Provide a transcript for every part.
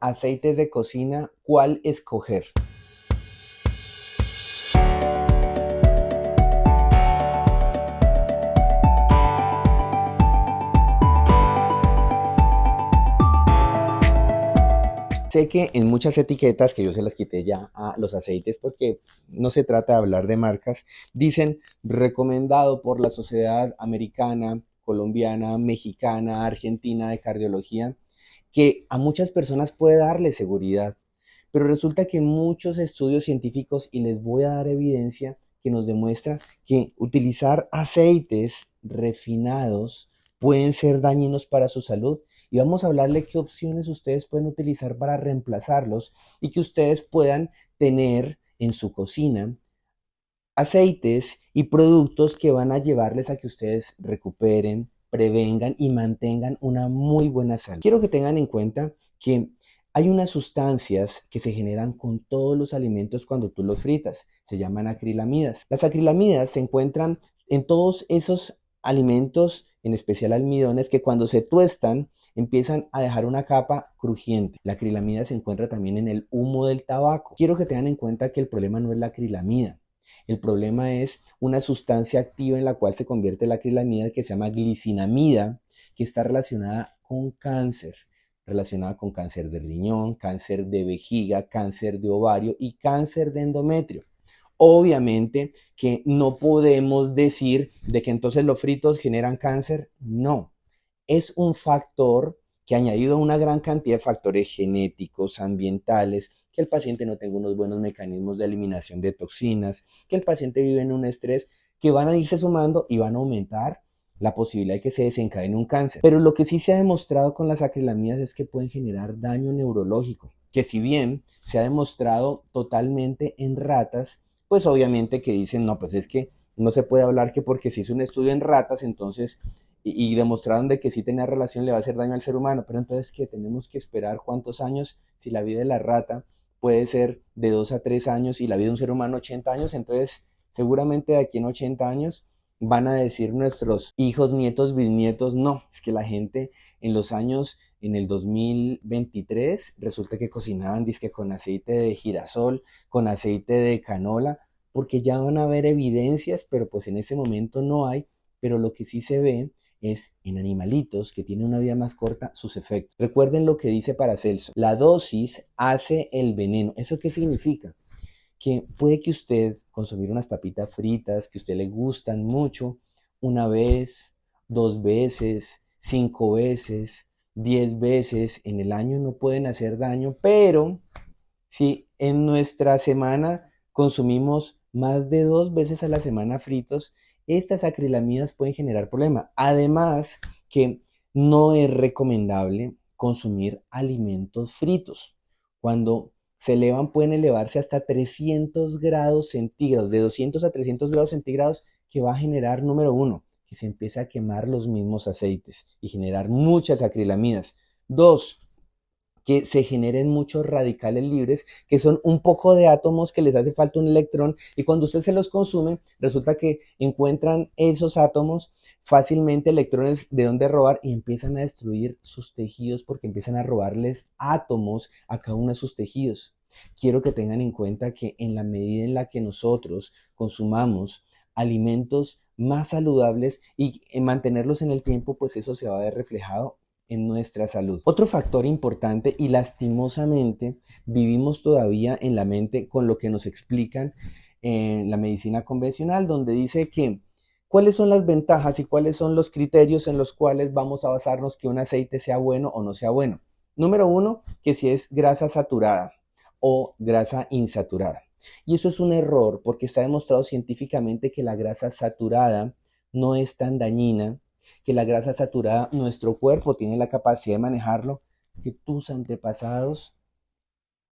Aceites de cocina, ¿cuál escoger? Sé que en muchas etiquetas, que yo se las quité ya a los aceites porque no se trata de hablar de marcas, dicen recomendado por la Sociedad Americana, Colombiana, Mexicana, Argentina de Cardiología, que a muchas personas puede darle seguridad. Pero resulta que muchos estudios científicos, y les voy a dar evidencia que nos demuestra que utilizar aceites refinados pueden ser dañinos para su salud. Y vamos a hablarle qué opciones ustedes pueden utilizar para reemplazarlos y que ustedes puedan tener en su cocina aceites y productos que van a llevarles a que ustedes recuperen, prevengan y mantengan una muy buena salud. Quiero que tengan en cuenta que hay unas sustancias que se generan con todos los alimentos cuando tú los fritas. Se llaman acrilamidas. Las acrilamidas se encuentran en todos esos alimentos, en especial almidones, que cuando se tuestan empiezan a dejar una capa crujiente. La acrilamida se encuentra también en el humo del tabaco. Quiero que tengan en cuenta que el problema no es la acrilamida. El problema es una sustancia activa en la cual se convierte la acrilamida que se llama glicinamida, que está relacionada con cáncer de riñón, cáncer de vejiga, cáncer de ovario y cáncer de endometrio. Obviamente que no podemos decir de que entonces los fritos generan cáncer, no. Es un factor que añadido a una gran cantidad de factores genéticos, ambientales, que el paciente no tenga unos buenos mecanismos de eliminación de toxinas, que el paciente vive en un estrés, que van a irse sumando y van a aumentar la posibilidad de que se desencadene un cáncer. Pero lo que sí se ha demostrado con las acrilamidas es que pueden generar daño neurológico, que si bien se ha demostrado totalmente en ratas, pues obviamente que dicen, no, pues es que no se puede hablar que porque se hizo un estudio en ratas, entonces y demostraron de que sí tenía relación, le va a hacer daño al ser humano. Pero entonces, ¿qué? Tenemos que esperar cuántos años, si la vida de la rata puede ser de 2 a 3 años y la vida de un ser humano 80 años, entonces seguramente de aquí en 80 años van a decir nuestros hijos, nietos, bisnietos, no, es que la gente en los años, en el 2023, resulta que cocinaban disque con aceite de girasol, con aceite de canola, porque ya van a haber evidencias, pero pues en ese momento no hay, pero lo que sí se ve es en animalitos que tienen una vida más corta sus efectos. Recuerden lo que dice Paracelso, la dosis hace el veneno. ¿Eso qué significa? Que puede que usted consumir unas papitas fritas que a usted le gustan mucho una vez, 2 veces, 5 veces, 10 veces en el año no pueden hacer daño, pero si en nuestra semana consumimos más de 2 veces a la semana fritos, estas acrilamidas pueden generar problema. Además, que no es recomendable consumir alimentos fritos. Cuando se elevan, pueden elevarse hasta 300 grados centígrados, de 200 a 300 grados centígrados, que va a generar, número uno, que se empiece a quemar los mismos aceites y generar muchas acrilamidas. Dos, que se generen muchos radicales libres, que son un poco de átomos que les hace falta un electrón, y cuando usted se los consume, resulta que encuentran esos átomos fácilmente electrones de donde robar y empiezan a destruir sus tejidos porque empiezan a robarles átomos a cada uno de sus tejidos. Quiero que tengan en cuenta que en la medida en la que nosotros consumamos alimentos más saludables y mantenerlos en el tiempo, pues eso se va a ver reflejado en nuestra salud. Otro factor importante, y lastimosamente vivimos todavía en la mente con lo que nos explican en la medicina convencional, donde dice que cuáles son las ventajas y cuáles son los criterios en los cuales vamos a basarnos que un aceite sea bueno o no sea bueno. Número uno, que si es grasa saturada o grasa insaturada. Y eso es un error porque está demostrado científicamente que la grasa saturada no es tan dañina, que la grasa saturada, nuestro cuerpo tiene la capacidad de manejarlo, que tus antepasados,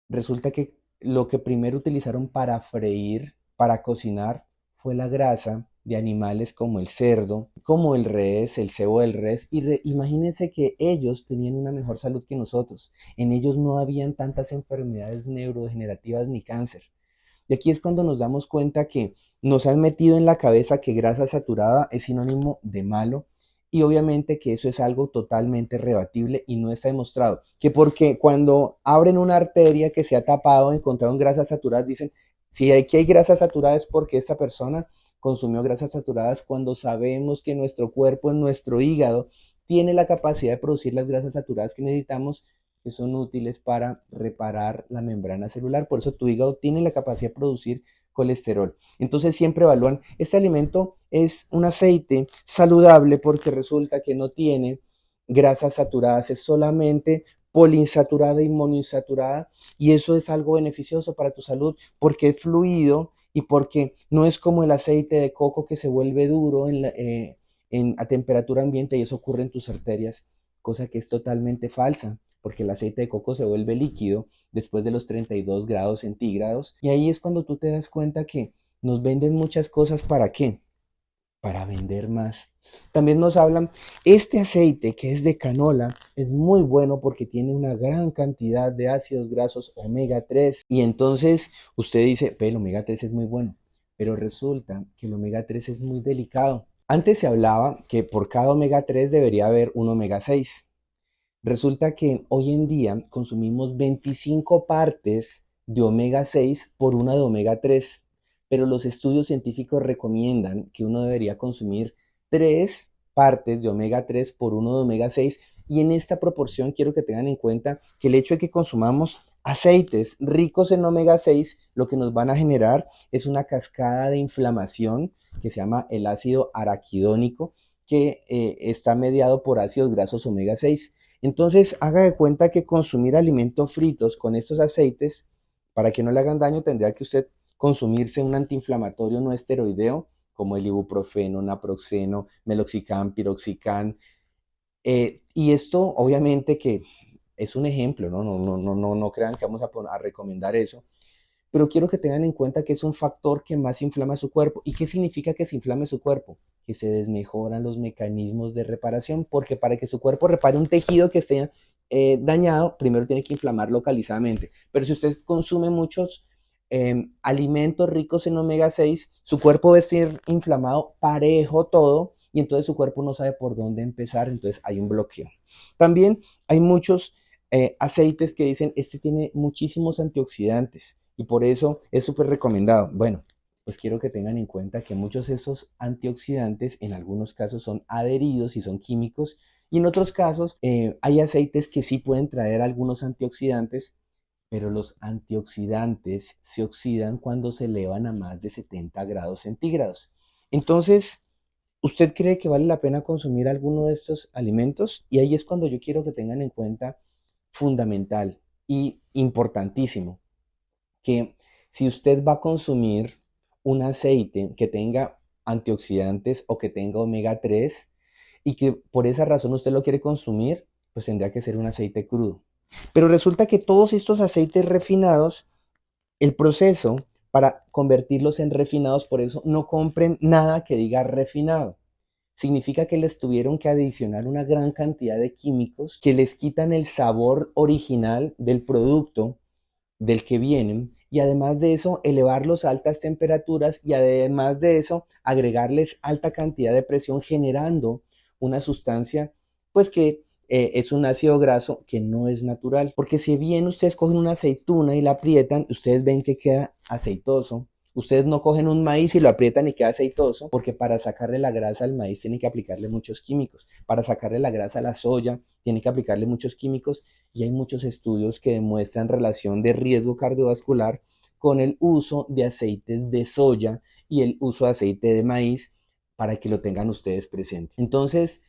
resulta que lo que primero utilizaron para freír, para cocinar, fue la grasa de animales como el cerdo, como el res, el cebo del res, y imagínense que ellos tenían una mejor salud que nosotros. En ellos no habían tantas enfermedades neurodegenerativas ni cáncer. Y aquí es cuando nos damos cuenta que nos han metido en la cabeza que grasa saturada es sinónimo de malo Y obviamente que eso es algo totalmente rebatible y no está demostrado. Que porque cuando abren una arteria que se ha tapado, encontraron grasas saturadas, dicen, si aquí hay grasas saturadas es porque esta persona consumió grasas saturadas, cuando sabemos que nuestro cuerpo, en nuestro hígado, tiene la capacidad de producir las grasas saturadas que necesitamos, que son útiles para reparar la membrana celular. Por eso tu hígado tiene la capacidad de producir colesterol. Entonces siempre evalúan, este alimento es un aceite saludable porque resulta que no tiene grasas saturadas, es solamente poliinsaturada y monoinsaturada, y eso es algo beneficioso para tu salud porque es fluido y porque no es como el aceite de coco que se vuelve duro a temperatura ambiente y eso ocurre en tus arterias, cosa que es totalmente falsa porque el aceite de coco se vuelve líquido después de los 32 grados centígrados. Y ahí es cuando tú te das cuenta que nos venden muchas cosas. ¿Para qué? Para vender más. También nos hablan, este aceite que es de canola es muy bueno porque tiene una gran cantidad de ácidos grasos omega 3. Y entonces usted dice, el omega 3 es muy bueno, pero resulta que el omega 3 es muy delicado. Antes se hablaba que por cada omega 3 debería haber un omega 6. Resulta que hoy en día consumimos 25 partes de omega 6 por una de omega 3, pero los estudios científicos recomiendan que uno debería consumir 3 partes de omega 3 por uno de omega 6, y en esta proporción quiero que tengan en cuenta que el hecho de que consumamos aceites ricos en omega 6 lo que nos van a generar es una cascada de inflamación que se llama el ácido araquidónico, que está mediado por ácidos grasos omega 6. Entonces, haga de cuenta que consumir alimentos fritos con estos aceites, para que no le hagan daño, tendría que usted consumirse un antiinflamatorio no esteroideo, como el ibuprofeno, naproxeno, meloxicam, piroxicam. Y esto, obviamente, que es un ejemplo, ¿no? No crean que vamos a recomendar eso, pero quiero que tengan en cuenta que es un factor que más inflama su cuerpo. ¿Y qué significa que se inflame su cuerpo? Que se desmejoran los mecanismos de reparación, porque para que su cuerpo repare un tejido que esté dañado, primero tiene que inflamar localizadamente. Pero si usted consume muchos alimentos ricos en omega 6, su cuerpo va a ser inflamado parejo todo, y entonces su cuerpo no sabe por dónde empezar, entonces hay un bloqueo. También hay muchos aceites que dicen, este tiene muchísimos antioxidantes y por eso es súper recomendado. Bueno, pues quiero que tengan en cuenta que muchos de esos antioxidantes en algunos casos son adheridos y son químicos, y en otros casos hay aceites que sí pueden traer algunos antioxidantes, pero los antioxidantes se oxidan cuando se elevan a más de 70 grados centígrados. Entonces, ¿usted cree que vale la pena consumir alguno de estos alimentos? Y ahí es cuando yo quiero que tengan en cuenta, fundamental y importantísimo, que si usted va a consumir un aceite que tenga antioxidantes o que tenga omega 3 y que por esa razón usted lo quiere consumir, pues tendría que ser un aceite crudo. Pero resulta que todos estos aceites refinados, el proceso para convertirlos en refinados, por eso no compren nada que diga refinado. Significa que les tuvieron que adicionar una gran cantidad de químicos que les quitan el sabor original del producto del que vienen, y además de eso elevarlos a altas temperaturas, y además de eso agregarles alta cantidad de presión, generando una sustancia pues que es un ácido graso que no es natural, porque si bien ustedes cogen una aceituna y la aprietan, ustedes ven que queda aceitoso. Ustedes no cogen un maíz y lo aprietan y queda aceitoso, porque para sacarle la grasa al maíz tienen que aplicarle muchos químicos. Para sacarle la grasa a la soya tienen que aplicarle muchos químicos, y hay muchos estudios que demuestran relación de riesgo cardiovascular con el uso de aceites de soya y el uso de aceite de maíz, para que lo tengan ustedes presente. Entonces,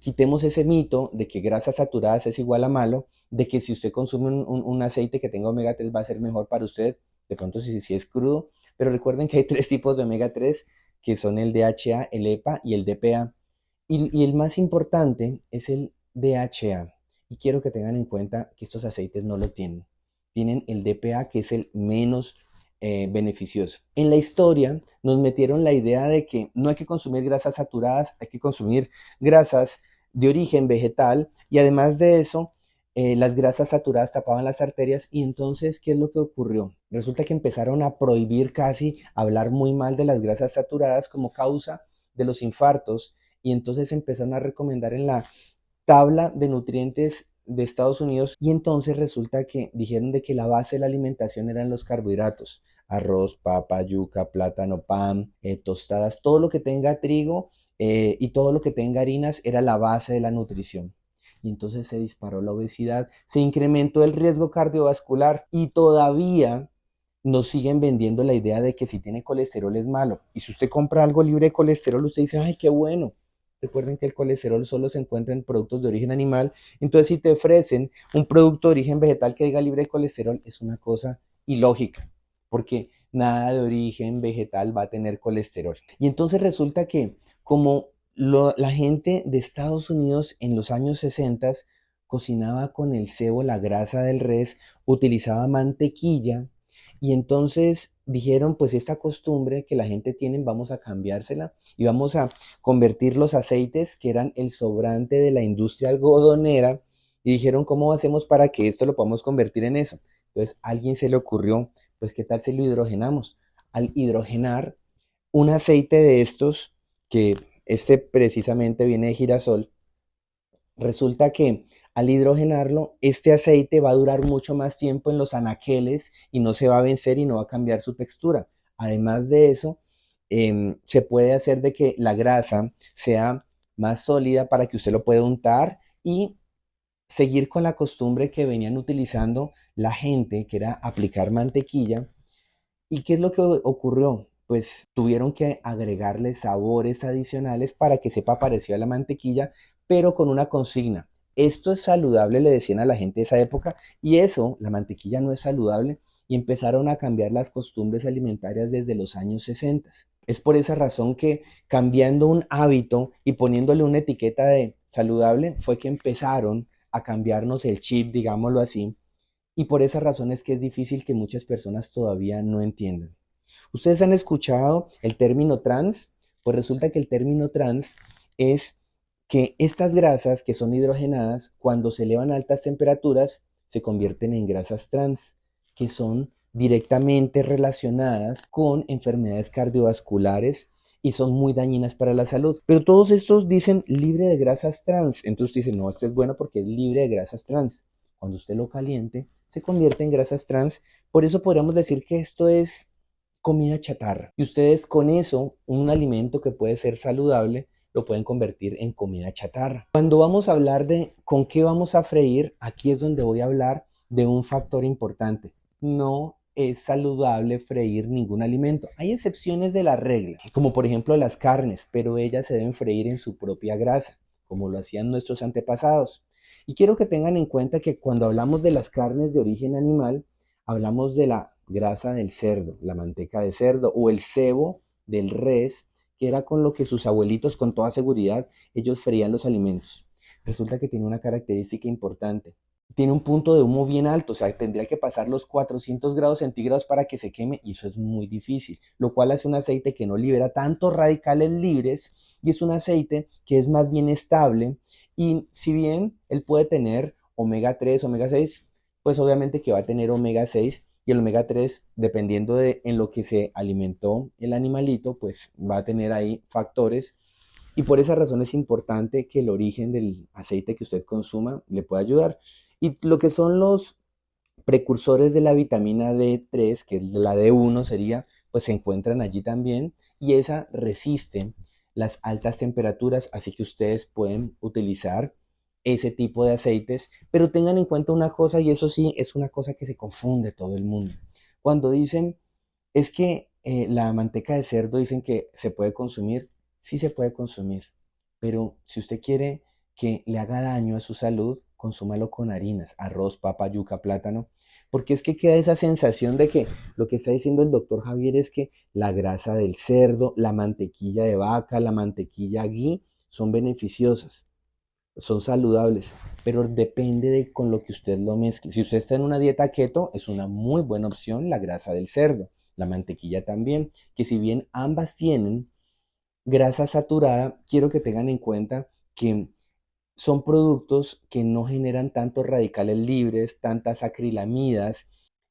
quitemos ese mito de que grasas saturadas es igual a malo, de que si usted consume un aceite que tenga omega 3 va a ser mejor para usted, de pronto si es crudo, pero recuerden que hay 3 tipos de omega 3, que son el DHA, el EPA y el DPA. Y el más importante es el DHA. Y quiero que tengan en cuenta que estos aceites no lo tienen. Tienen el DPA, que es el menos beneficioso. En la historia nos metieron la idea de que no hay que consumir grasas saturadas, hay que consumir grasas de origen vegetal, y además de eso, las grasas saturadas tapaban las arterias. Y entonces, ¿qué es lo que ocurrió? Resulta que empezaron a prohibir, casi a hablar muy mal de las grasas saturadas como causa de los infartos y entonces empezaron a recomendar en la tabla de nutrientes de Estados Unidos y entonces resulta que dijeron de que la base de la alimentación eran los carbohidratos, arroz, papa, yuca, plátano, pan, tostadas, todo lo que tenga trigo y todo lo que tenga harinas era la base de la nutrición. Y entonces se disparó la obesidad, se incrementó el riesgo cardiovascular y todavía nos siguen vendiendo la idea de que si tiene colesterol es malo. Y si usted compra algo libre de colesterol, usted dice, ay, qué bueno. Recuerden que el colesterol solo se encuentra en productos de origen animal. Entonces, si te ofrecen un producto de origen vegetal que diga libre de colesterol, es una cosa ilógica, porque nada de origen vegetal va a tener colesterol. Y entonces resulta que como la gente de Estados Unidos en los años 60 cocinaba con el sebo la grasa del res, utilizaba mantequilla, y entonces dijeron, pues esta costumbre que la gente tiene, vamos a cambiársela y vamos a convertir los aceites que eran el sobrante de la industria algodonera y dijeron, ¿cómo hacemos para que esto lo podamos convertir en eso? Entonces a alguien se le ocurrió, pues ¿qué tal si lo hidrogenamos? Al hidrogenar un aceite de estos, que este precisamente viene de girasol, resulta que al hidrogenarlo, este aceite va a durar mucho más tiempo en los anaqueles y no se va a vencer y no va a cambiar su textura. Además de eso, se puede hacer de que la grasa sea más sólida para que usted lo pueda untar y seguir con la costumbre que venían utilizando la gente, que era aplicar mantequilla. ¿Y qué es lo que ocurrió? Pues tuvieron que agregarle sabores adicionales para que sepa parecido a la mantequilla, pero con una consigna. Esto es saludable, le decían a la gente de esa época, y eso, la mantequilla no es saludable, y empezaron a cambiar las costumbres alimentarias desde los años 60. Es por esa razón que cambiando un hábito y poniéndole una etiqueta de saludable, fue que empezaron a cambiarnos el chip, digámoslo así, y por esa razón es que es difícil que muchas personas todavía no entiendan. ¿Ustedes han escuchado el término trans? Pues resulta que el término trans es que estas grasas que son hidrogenadas, cuando se elevan a altas temperaturas, se convierten en grasas trans, que son directamente relacionadas con enfermedades cardiovasculares y son muy dañinas para la salud. Pero todos estos dicen libre de grasas trans. Entonces dicen, no, este es bueno porque es libre de grasas trans. Cuando usted lo caliente, se convierte en grasas trans. Por eso podríamos decir que esto es comida chatarra. Y ustedes con eso, un alimento que puede ser saludable, lo pueden convertir en comida chatarra. Cuando vamos a hablar de con qué vamos a freír, aquí es donde voy a hablar de un factor importante. No es saludable freír ningún alimento. Hay excepciones de la regla, como por ejemplo las carnes, pero ellas se deben freír en su propia grasa, como lo hacían nuestros antepasados. Y quiero que tengan en cuenta que cuando hablamos de las carnes de origen animal, hablamos de la grasa del cerdo, la manteca de cerdo o el sebo del res, que era con lo que sus abuelitos, con toda seguridad, ellos freían los alimentos. Resulta que tiene una característica importante. Tiene un punto de humo bien alto, o sea, tendría que pasar los 400 grados centígrados para que se queme y eso es muy difícil, lo cual hace un aceite que no libera tantos radicales libres y es un aceite que es más bien estable y si bien él puede tener omega 3, omega 6, pues obviamente que va a tener omega 6 y el omega 3, dependiendo de en lo que se alimentó el animalito, pues va a tener ahí factores y por esa razón es importante que el origen del aceite que usted consuma le pueda ayudar. Y lo que son los precursores de la vitamina D3, que es la D1 sería, pues se encuentran allí también y esa resiste las altas temperaturas, así que ustedes pueden utilizar ese tipo de aceites, pero tengan en cuenta una cosa y eso sí es una cosa que se confunde todo el mundo. Cuando dicen, es que la manteca de cerdo dicen que se puede consumir, sí se puede consumir, pero si usted quiere que le haga daño a su salud, consúmalo con harinas, arroz, papa, yuca, plátano, porque es que queda esa sensación de que lo que está diciendo el doctor Javier es que la grasa del cerdo, la mantequilla de vaca, la mantequilla ghee son beneficiosas, son saludables, pero depende de con lo que usted lo mezcle. Si usted está en una dieta keto, es una muy buena opción la grasa del cerdo, la mantequilla también, que si bien ambas tienen grasa saturada, quiero que tengan en cuenta que son productos que no generan tantos radicales libres, tantas acrilamidas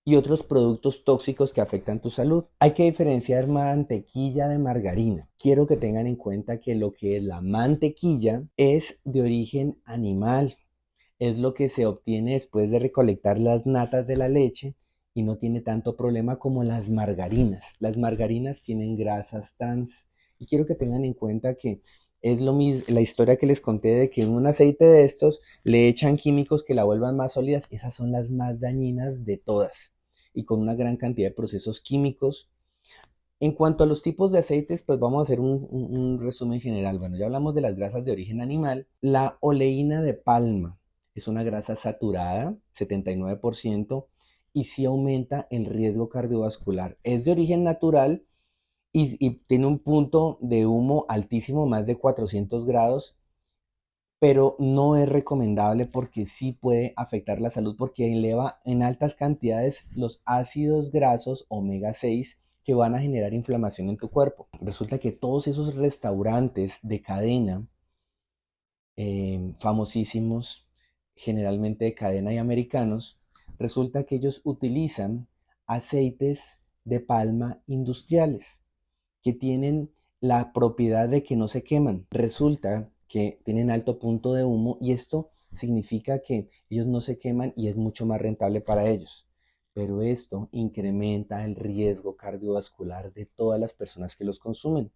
y otros productos tóxicos que afectan tu salud. Hay que diferenciar mantequilla de margarina. Quiero que tengan en cuenta que lo que es la mantequilla es de origen animal. Es lo que se obtiene después de recolectar las natas de la leche y no tiene tanto problema como las margarinas. Las margarinas tienen grasas trans y quiero que tengan en cuenta que es lo mismo, la historia que les conté de que en un aceite de estos le echan químicos que la vuelvan más sólidas. Esas son las más dañinas de todas y con una gran cantidad de procesos químicos. En cuanto a los tipos de aceites, pues vamos a hacer un resumen general. Bueno, ya hablamos de las grasas de origen animal. La oleína de palma es una grasa saturada, 79%, y sí aumenta el riesgo cardiovascular. Es de origen natural y tiene un punto de humo altísimo, más de 400 grados, pero no es recomendable porque sí puede afectar la salud porque eleva en altas cantidades los ácidos grasos omega 6 que van a generar inflamación en tu cuerpo. Resulta que todos esos restaurantes de cadena famosísimos, generalmente de cadena y americanos, resulta que ellos utilizan aceites de palma industriales que tienen la propiedad de que no se queman. Resulta que tienen alto punto de humo y esto significa que ellos no se queman y es mucho más rentable para ellos. Pero esto incrementa el riesgo cardiovascular de todas las personas que los consumen.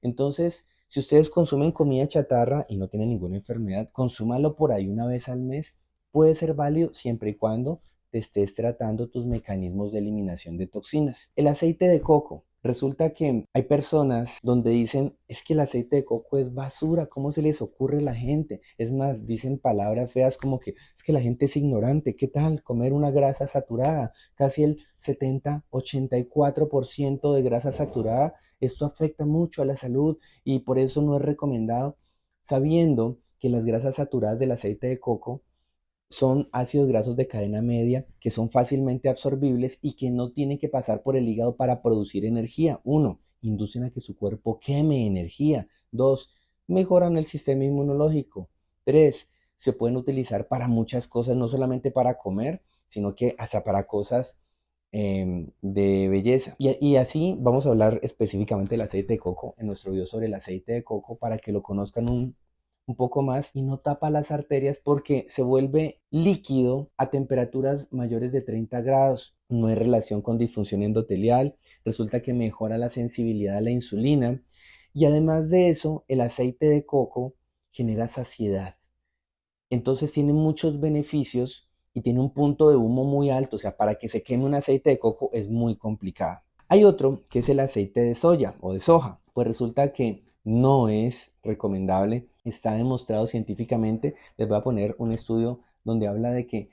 Entonces, si ustedes consumen comida chatarra y no tienen ninguna enfermedad, consúmalo por ahí una vez al mes. Puede ser válido siempre y cuando te estés tratando tus mecanismos de eliminación de toxinas. El aceite de coco. Resulta que hay personas donde dicen, es que el aceite de coco es basura, ¿cómo se les ocurre a la gente? Es más, dicen palabras feas como que es que la gente es ignorante, ¿qué tal comer una grasa saturada? Casi el 70-84% de grasa saturada. Esto afecta mucho a la salud y por eso no es recomendado, sabiendo que las grasas saturadas del aceite de coco son ácidos grasos de cadena media que son fácilmente absorbibles y que no tienen que pasar por el hígado para producir energía. Uno, inducen a que su cuerpo queme energía. Dos, mejoran el sistema inmunológico. Tres, se pueden utilizar para muchas cosas, no solamente para comer, sino que hasta para cosas de belleza. Y así vamos a hablar específicamente del aceite de coco en nuestro video sobre el aceite de coco para que lo conozcan un poco más y no tapa las arterias porque se vuelve líquido a temperaturas mayores de 30 grados. No hay relación con disfunción endotelial, resulta que mejora la sensibilidad a la insulina y además de eso, el aceite de coco genera saciedad. Entonces tiene muchos beneficios y tiene un punto de humo muy alto, o sea, para que se queme un aceite de coco es muy complicado. Hay otro que es el aceite de soya o de soja, pues resulta que no es recomendable, está demostrado científicamente. Les voy a poner un estudio donde habla de que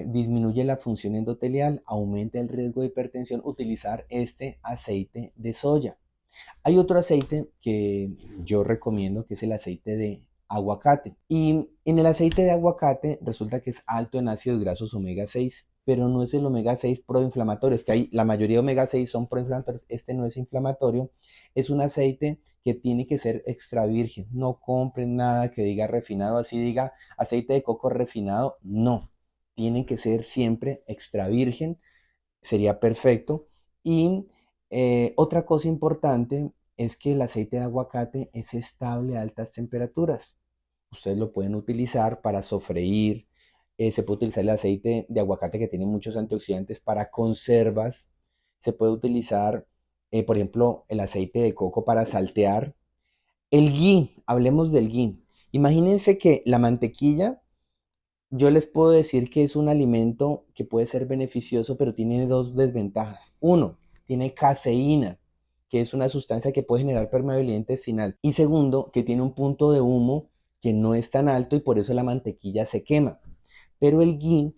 disminuye la función endotelial, aumenta el riesgo de hipertensión utilizar este aceite de soya. Hay otro aceite que yo recomiendo que es el aceite de aguacate. Y en el aceite de aguacate resulta que es alto en ácidos grasos omega 6, pero no es el omega 6 proinflamatorio. Es que hay, la mayoría de omega 6 son proinflamatorios. Este no es inflamatorio. Es un aceite que tiene que ser extra virgen. No compren nada que diga refinado, así diga aceite de coco refinado. No. Tiene que ser siempre extra virgen. Sería perfecto. Y otra cosa importante es que el aceite de aguacate es estable a altas temperaturas. Ustedes lo pueden utilizar para sofreír. Se puede utilizar el aceite de aguacate que tiene muchos antioxidantes para conservas. Se puede utilizar, por ejemplo, el aceite de coco para saltear. El ghee, hablemos del ghee. Imagínense que la mantequilla, yo les puedo decir que es un alimento que puede ser beneficioso, pero tiene dos desventajas. Uno, tiene caseína, que es una sustancia que puede generar permeabilidad intestinal. Y segundo, que tiene un punto de humo que no es tan alto y por eso la mantequilla se quema. Pero el ghee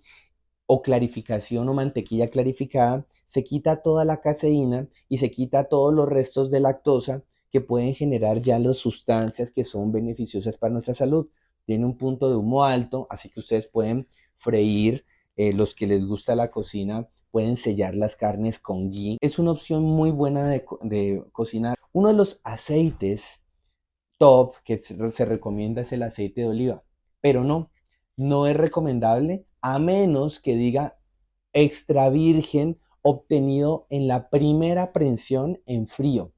o clarificación o mantequilla clarificada se quita toda la caseína y se quita todos los restos de lactosa que pueden generar ya las sustancias que son beneficiosas para nuestra salud. Tiene un punto de humo alto, así que ustedes pueden freír, los que les gusta la cocina pueden sellar las carnes con ghee. Es una opción muy buena de cocinar. Uno de los aceites top que se recomienda es el aceite de oliva, pero no es recomendable a menos que diga extra virgen obtenido en la primera prensión en frío,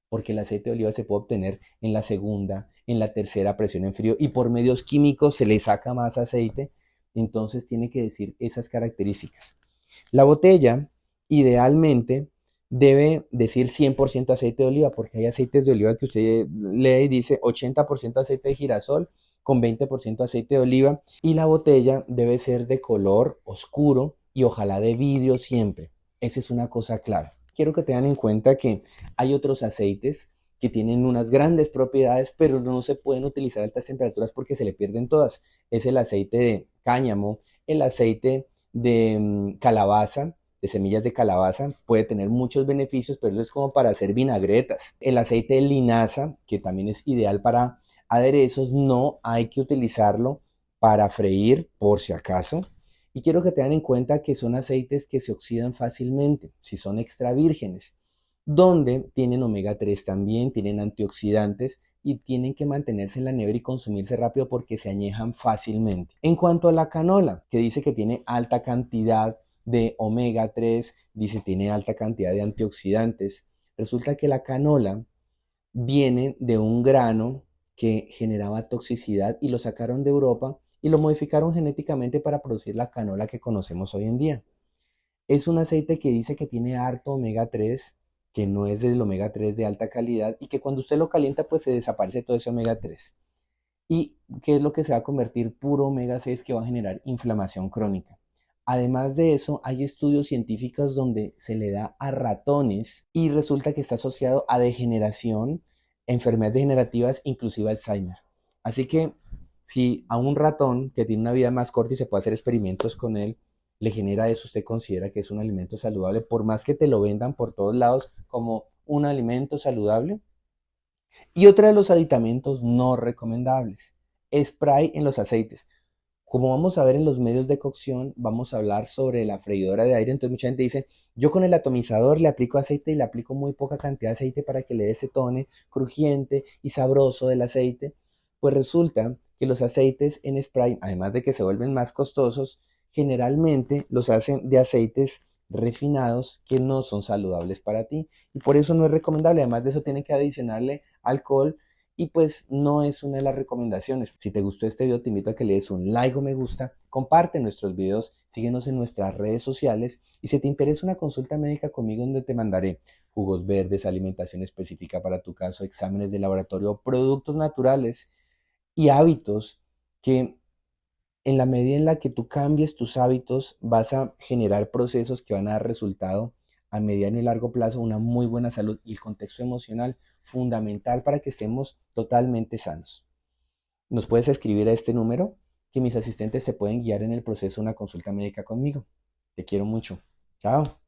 porque el aceite de oliva se puede obtener en la segunda, en la tercera presión en frío y por medios químicos se le saca más aceite, entonces tiene que decir esas características. La botella idealmente debe decir 100% aceite de oliva, porque hay aceites de oliva que usted lee y dice 80% aceite de girasol con 20% aceite de oliva, y la botella debe ser de color oscuro y ojalá de vidrio siempre. Esa es una cosa clave. Quiero que tengan en cuenta que hay otros aceites que tienen unas grandes propiedades, pero no se pueden utilizar a altas temperaturas porque se le pierden todas. Es el aceite de cáñamo, el aceite de calabaza, de semillas de calabaza, puede tener muchos beneficios, pero eso es como para hacer vinagretas. El aceite de linaza, que también es ideal para aderezos, no hay que utilizarlo para freír por si acaso. Y quiero que tengan en cuenta que son aceites que se oxidan fácilmente, si son extra vírgenes, donde tienen omega 3 también, tienen antioxidantes y tienen que mantenerse en la nevera y consumirse rápido porque se añejan fácilmente. En cuanto a la canola, que dice que tiene alta cantidad de omega 3, dice tiene alta cantidad de antioxidantes, resulta que la canola viene de un grano que generaba toxicidad y lo sacaron de Europa y lo modificaron genéticamente para producir la canola que conocemos hoy en día. Es un aceite que dice que tiene harto omega 3, que no es del omega 3 de alta calidad y que cuando usted lo calienta pues se desaparece todo ese omega 3. ¿Y qué es lo que se va a convertir? Puro omega 6 que va a generar inflamación crónica. Además de eso, hay estudios científicos donde se le da a ratones y resulta que está asociado a degeneración, enfermedades degenerativas, inclusive Alzheimer. Así que si a un ratón que tiene una vida más corta y se puede hacer experimentos con él, le genera eso, usted considera que es un alimento saludable, por más que te lo vendan por todos lados como un alimento saludable. Y otra de los aditamentos no recomendables, spray en los aceites. Como vamos a ver en los medios de cocción, vamos a hablar sobre la freidora de aire. Entonces mucha gente dice, yo con el atomizador le aplico aceite y le aplico muy poca cantidad de aceite para que le dé ese tono crujiente y sabroso del aceite. Pues resulta que los aceites en spray, además de que se vuelven más costosos, generalmente los hacen de aceites refinados que no son saludables para ti. Y por eso no es recomendable. Además de eso, tienen que adicionarle alcohol y pues no es una de las recomendaciones. Si te gustó este video, te invito a que le des un like o me gusta, comparte nuestros videos, síguenos en nuestras redes sociales y si te interesa una consulta médica conmigo donde te mandaré jugos verdes, alimentación específica para tu caso, exámenes de laboratorio, productos naturales y hábitos que en la medida en la que tú cambies tus hábitos, vas a generar procesos que van a dar resultado a mediano y largo plazo, una muy buena salud y el contexto emocional fundamental para que estemos totalmente sanos. Nos puedes escribir a este número que mis asistentes te pueden guiar en el proceso de una consulta médica conmigo. Te quiero mucho. Chao.